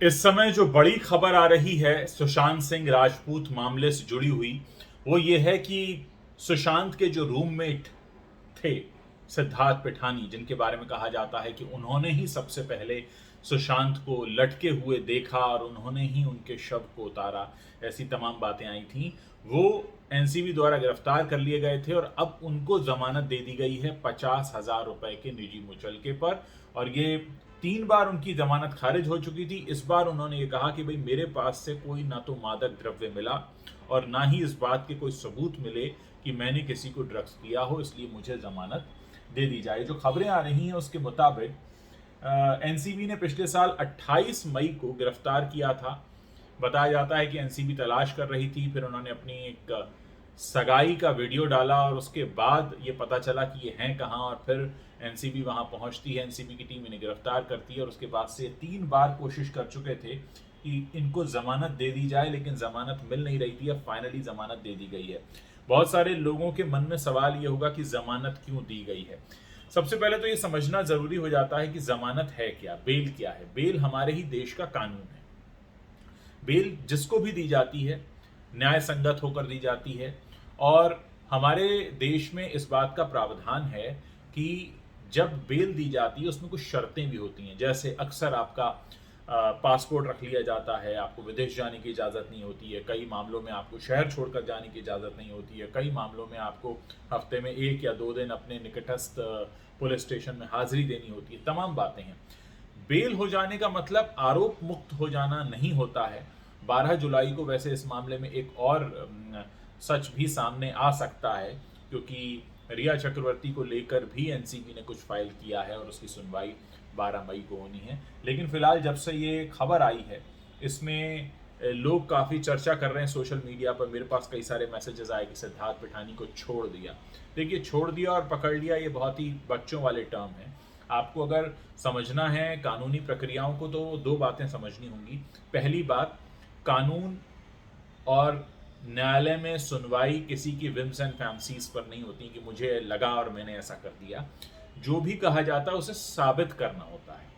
इस समय जो बड़ी खबर आ रही है सुशांत सिंह राजपूत मामले से जुड़ी हुई, वो ये है कि सुशांत के जो रूममेट थे सिद्धार्थ पिठानी, जिनके बारे में कहा जाता है कि उन्होंने ही सबसे पहले सुशांत को लटके हुए देखा और उन्होंने ही उनके शव को उतारा, ऐसी तमाम बातें आई थी। वो एनसीबी द्वारा गिरफ्तार कर लिए गए थे और अब उनको जमानत दे दी गई है 50,000 रुपए के निजी मुचलके पर। और ये 3 बार उनकी जमानत खारिज हो चुकी थी। इस बार उन्होंने ये कहा कि भाई मेरे पास से कोई ना तो मादक द्रव्य मिला और ना ही इस बात के कोई सबूत मिले कि मैंने किसी को ड्रग्स दिया हो, इसलिए मुझे जमानत दे दी जाए। जो खबरें आ रही हैं उसके मुताबिक एनसीबी ने पिछले साल 28 मई को गिरफ्तार किया था। बताया जाता है कि एनसीबी तलाश कर रही थी, फिर उन्होंने अपनी एक सगाई का वीडियो डाला और उसके बाद ये पता चला कि ये हैं कहाँ, और फिर एनसीबी वहाँ पहुँचती है, एनसीबी की टीम इन्हें गिरफ्तार करती है। और उसके बाद से 3 बार कोशिश कर चुके थे कि इनको ज़मानत दे दी जाए, लेकिन ज़मानत मिल नहीं रही थी। अब फाइनली ज़मानत दे दी गई है। बहुत सारे लोगों के मन में सवाल ये होगा कि ज़मानत क्यों दी गई है। सबसे पहले तो ये समझना ज़रूरी हो जाता है कि ज़मानत है क्या, बेल क्या है। बेल हमारे ही देश का कानून है। बेल जिसको भी दी जाती है न्याय संगत होकर दी जाती है। और हमारे देश में इस बात का प्रावधान है कि जब बेल दी जाती है उसमें कुछ शर्तें भी होती हैं। जैसे अक्सर आपका पासपोर्ट रख लिया जाता है, आपको विदेश जाने की इजाज़त नहीं होती है, कई मामलों में आपको शहर छोड़कर जाने की इजाज़त नहीं होती है, कई मामलों में आपको हफ्ते में 1 या 2 दिन अपने निकटस्थ पुलिस स्टेशन में हाजिरी देनी होती है। तमाम बातें हैं। बेल हो जाने का मतलब आरोप मुक्त हो जाना नहीं होता है। 12 जुलाई को वैसे इस मामले में एक और सच भी सामने आ सकता है, क्योंकि रिया चक्रवर्ती को लेकर भी एनसीबी ने कुछ फाइल किया है और उसकी सुनवाई 12 मई को होनी है। लेकिन फिलहाल जब से ये खबर आई है, इसमें लोग काफ़ी चर्चा कर रहे हैं सोशल मीडिया पर। मेरे पास कई सारे मैसेजेस आए कि सिद्धार्थ पिठानी को छोड़ दिया। देखिए, छोड़ दिया और पकड़ लिया ये बहुत ही बच्चों वाले टर्म हैं। आपको अगर समझना है कानूनी प्रक्रियाओं को तो 2 बातें समझनी होंगी। पहली बात, कानून और न्यायालय में सुनवाई किसी की विम्स एंड फैंसीज पर नहीं होती कि मुझे लगा और मैंने ऐसा कर दिया। जो भी कहा जाता है उसे साबित करना होता है।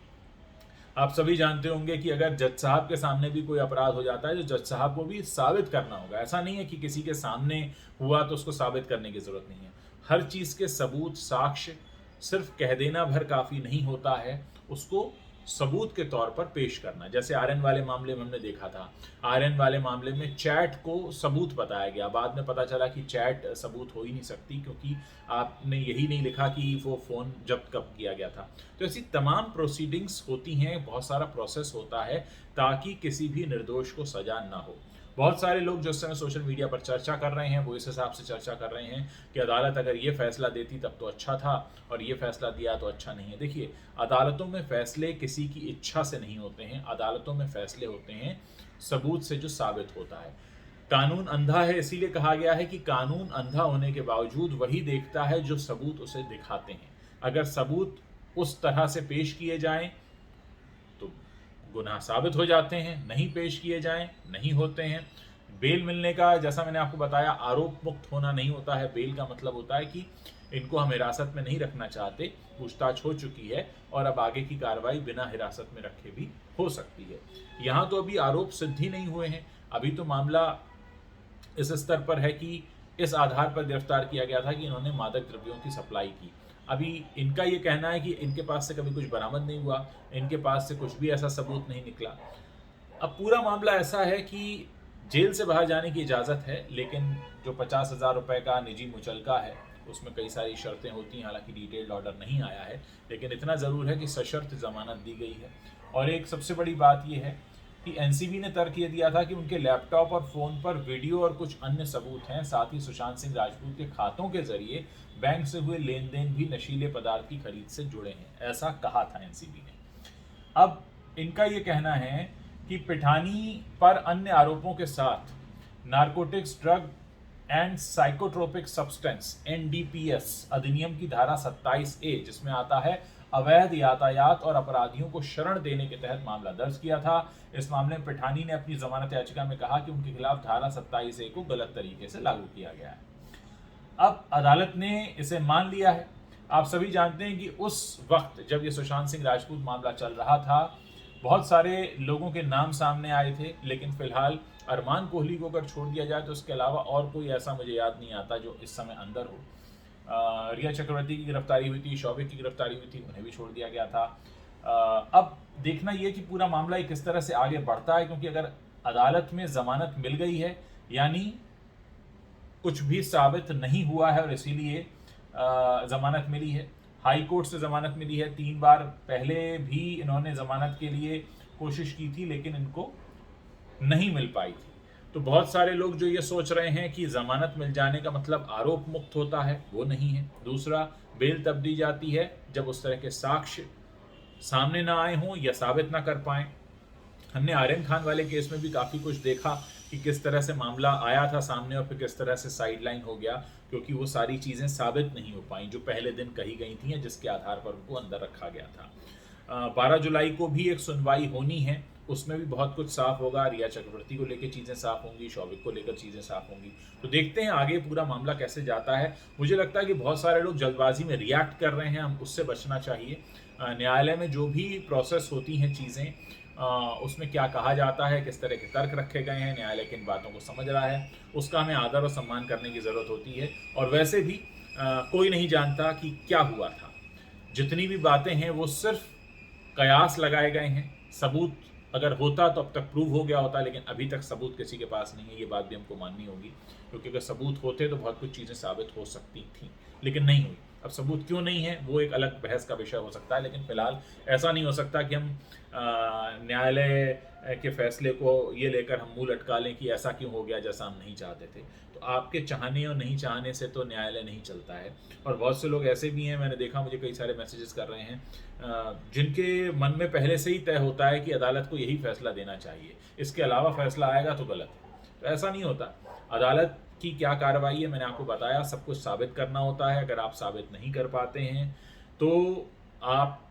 आप सभी जानते होंगे कि अगर जज साहब के सामने भी कोई अपराध हो जाता है तो जज साहब को भी साबित करना होगा। ऐसा नहीं है कि किसी के सामने हुआ तो उसको साबित करने की जरूरत नहीं है। हर चीज के सबूत, साक्ष्य सिर्फ कह देना भर काफी नहीं होता है, उसको सबूत के तौर पर पेश करना। जैसे आर्यन वाले मामले में हमने देखा था, आर्यन वाले मामले में चैट को सबूत बताया गया। बाद में पता चला कि चैट सबूत हो ही नहीं सकती, क्योंकि आपने यही नहीं लिखा कि वो फ़ोन जब्त कब किया गया था। तो ऐसी तमाम प्रोसीडिंग्स होती हैं, बहुत सारा प्रोसेस होता है ताकि किसी भी निर्दोष को सजा ना हो। बहुत सारे लोग जो इस समय सोशल मीडिया पर चर्चा कर रहे हैं वो इस हिसाब से चर्चा कर रहे हैं कि अदालत अगर ये फैसला देती तब तो अच्छा था और ये फैसला दिया तो अच्छा नहीं है। देखिए, अदालतों में फैसले किसी की इच्छा से नहीं होते हैं। अदालतों में फैसले होते हैं सबूत से, जो साबित होता है। कानून अंधा है, इसीलिए कहा गया है कि कानून अंधा होने के बावजूद वही देखता है जो सबूत उसे दिखाते हैं। अगर सबूत उस तरह से पेश किए जाएं तो गुनाह साबित हो जाते हैं, नहीं पेश किए जाएं नहीं होते हैं। बेल मिलने का, जैसा मैंने आपको बताया, आरोप मुक्त होना नहीं होता है। बेल का मतलब होता है कि इनको हम हिरासत में नहीं रखना चाहते, पूछताछ हो चुकी है और अब आगे की कार्रवाई बिना हिरासत में रखे भी हो सकती है। यहाँ तो अभी आरोप सिद्ध ही नहीं हुए हैं। अभी तो मामला इस स्तर पर है कि इस आधार पर गिरफ्तार किया गया था कि इन्होंने मादक द्रव्यों की सप्लाई की। अभी इनका ये कहना है कि इनके पास से कभी कुछ बरामद नहीं हुआ, इनके पास से कुछ भी ऐसा सबूत नहीं निकला। अब पूरा मामला ऐसा है कि जेल से बाहर जाने की इजाज़त है, लेकिन जो 50,000 रुपये का निजी मुचलका है उसमें कई सारी शर्तें होती हैं। हालांकि डिटेल्ड ऑर्डर नहीं आया है, लेकिन इतना ज़रूर है कि सशर्त ज़मानत दी गई है। और एक सबसे बड़ी बात यह है कि एनसीबी ने तर्क ये दिया था कि उनके लैपटॉप और फ़ोन पर वीडियो और कुछ अन्य सबूत हैं। साथ ही सुशांत सिंह राजपूत के खातों के जरिए बैंक से हुए लेन देन भी नशीले पदार्थ की खरीद से जुड़े हैं, ऐसा कहा था एनसीबी ने। अब इनका ये कहना है कि पिठानी पर अन्य आरोपों के साथ narcotics, drug and psychotropic substance NDPS अधिनियम की धारा 27A, जिसमें आता है अवैध यातायात और अपराधियों को शरण देने के तहत मामला दर्ज किया था। इस मामले में पिठानी ने अपनी जमानत याचिका में कहा कि उनके खिलाफ धारा 27A को गलत तरीके से लागू किया गया है। अब अदालत ने इसे मान लिया है। आप सभी जानते हैं कि उस वक्त जब ये सुशांत सिंह राजपूत मामला चल रहा था, बहुत सारे लोगों के नाम सामने आए थे, लेकिन फिलहाल अरमान कोहली को अगर छोड़ दिया जाए तो उसके अलावा और कोई ऐसा मुझे याद नहीं आता जो इस समय अंदर हो। रिया चक्रवर्ती की गिरफ्तारी हुई थी, शौविक की गिरफ्तारी हुई थी, उन्हें भी छोड़ दिया गया था। अब देखना ये कि पूरा मामला किस तरह से आगे बढ़ता है, क्योंकि अगर अदालत में जमानत मिल गई है यानी कुछ भी साबित नहीं हुआ है और इसीलिए जमानत मिली है। हाई कोर्ट से जमानत मिली है, 3 बार पहले भी इन्होंने जमानत के लिए कोशिश की थी लेकिन इनको नहीं मिल पाई थी। तो बहुत सारे लोग जो ये सोच रहे हैं कि जमानत मिल जाने का मतलब आरोप मुक्त होता है, वो नहीं है। दूसरा, बेल तब दी जाती है जब उस तरह के साक्ष्य सामने ना आए हों या साबित ना कर पाएं। हमने आर्यन खान वाले केस में भी काफ़ी कुछ देखा कि किस तरह से मामला आया था सामने और फिर किस तरह से साइडलाइन हो गया, क्योंकि वो सारी चीज़ें साबित नहीं हो पाई जो पहले दिन कही गई थी जिसके आधार पर उनको अंदर रखा गया था। 12 जुलाई को भी एक सुनवाई होनी है, उसमें भी बहुत कुछ साफ होगा। रिया चक्रवर्ती को लेकर चीज़ें साफ होंगी, शौविक को लेकर चीज़ें साफ होंगी। तो देखते हैं आगे पूरा मामला कैसे जाता है। मुझे लगता है कि बहुत सारे लोग जल्दबाजी में रिएक्ट कर रहे हैं, हम उससे बचना चाहिए। न्यायालय में जो भी प्रोसेस होती हैं चीज़ें, उसमें क्या कहा जाता है, किस तरह के तर्क रखे गए हैं, न्यायालय किन बातों को समझ रहा है, उसका हमें आदर और सम्मान करने की ज़रूरत होती है। और वैसे भी कोई नहीं जानता कि क्या हुआ था। जितनी भी बातें हैं वो सिर्फ कयास लगाए गए हैं। सबूत अगर होता तो अब तक प्रूव हो गया होता, लेकिन अभी तक सबूत किसी के पास नहीं है, ये बात भी हमको माननी होगी। क्योंकि अगर सबूत होते तो बहुत कुछ चीज़ें साबित हो सकती थी, लेकिन नहीं हुई। अब सबूत क्यों नहीं है वो एक अलग बहस का विषय हो सकता है, लेकिन फिलहाल ऐसा नहीं हो सकता कि हम न्यायालय के फैसले को ये लेकर हम मुंह लटका लें कि ऐसा क्यों हो गया जैसा हम नहीं चाहते थे। तो आपके चाहने और नहीं चाहने से तो न्यायालय नहीं चलता है। और बहुत से लोग ऐसे भी हैं, मैंने देखा, मुझे कई सारे मैसेजेस कर रहे हैं, जिनके मन में पहले से ही तय होता है कि अदालत को यही फैसला देना चाहिए, इसके अलावा फैसला आएगा तो गलत है। तो ऐसा नहीं होता। अदालत की क्या कार्रवाई है मैंने आपको बताया, सब कुछ साबित करना होता है। अगर आप साबित नहीं कर पाते हैं तो आप,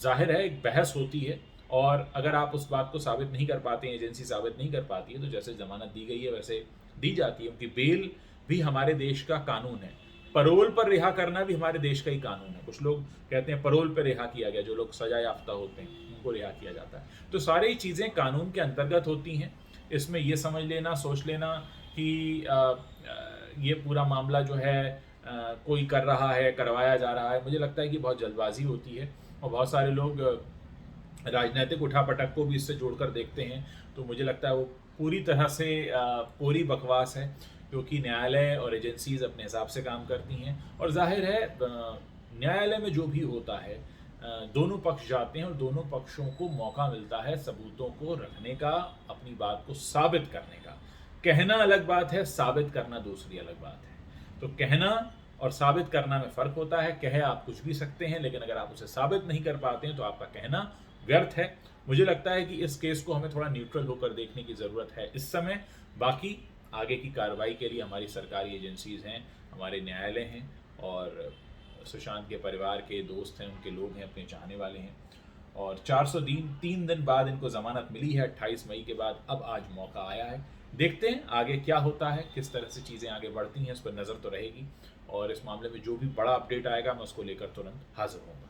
जाहिर है एक बहस होती है, और अगर आप उस बात को साबित नहीं कर पाते हैं, एजेंसी साबित नहीं कर पाती है, तो जैसे जमानत दी गई है वैसे दी जाती है। उनकी बेल भी हमारे देश का कानून है, परोल पर रिहा करना भी हमारे देश का ही कानून है। कुछ लोग कहते हैं परोल पर रिहा किया गया, जो लोग सजा याफ्ता होते हैं उनको रिहा किया जाता है। तो सारी चीज़ें कानून के अंतर्गत होती हैं। इसमें ये समझ लेना, सोच लेना कि ये पूरा मामला जो है कोई कर रहा है, करवाया जा रहा है, मुझे लगता है कि बहुत जल्दबाजी होती है। और बहुत सारे लोग राजनीतिक उठापटक को भी इससे जोड़कर देखते हैं, तो मुझे लगता है वो पूरी तरह से पूरी बकवास है, क्योंकि न्यायालय और एजेंसीज अपने हिसाब से काम करती हैं। और जाहिर है न्यायालय में जो भी होता है, दोनों पक्ष जाते हैं और दोनों पक्षों को मौका मिलता है सबूतों को रखने का, अपनी बात को साबित करने का। कहना अलग बात है, साबित करना दूसरी अलग बात है। तो कहना और साबित करना में फ़र्क होता है। कह आप कुछ भी सकते हैं, लेकिन अगर आप उसे साबित नहीं कर पाते हैं तो आपका कहना व्यर्थ है। मुझे लगता है कि इस केस को हमें थोड़ा न्यूट्रल होकर देखने की ज़रूरत है इस समय। बाकी आगे की कार्रवाई के लिए हमारी सरकारी एजेंसीज़ हैं, हमारे न्यायालय हैं, और सुशांत के परिवार के दोस्त हैं, उनके लोग हैं, अपने चाहने वाले हैं। और 3 दिन बाद इनको ज़मानत मिली है, 28 मई के बाद। अब आज मौका आया है, देखते हैं आगे क्या होता है, किस तरह से चीज़ें आगे बढ़ती हैं, इस पर नज़र तो रहेगी। और इस मामले में जो भी बड़ा अपडेट आएगा मैं उसको लेकर तुरंत हाजिर होऊंगा।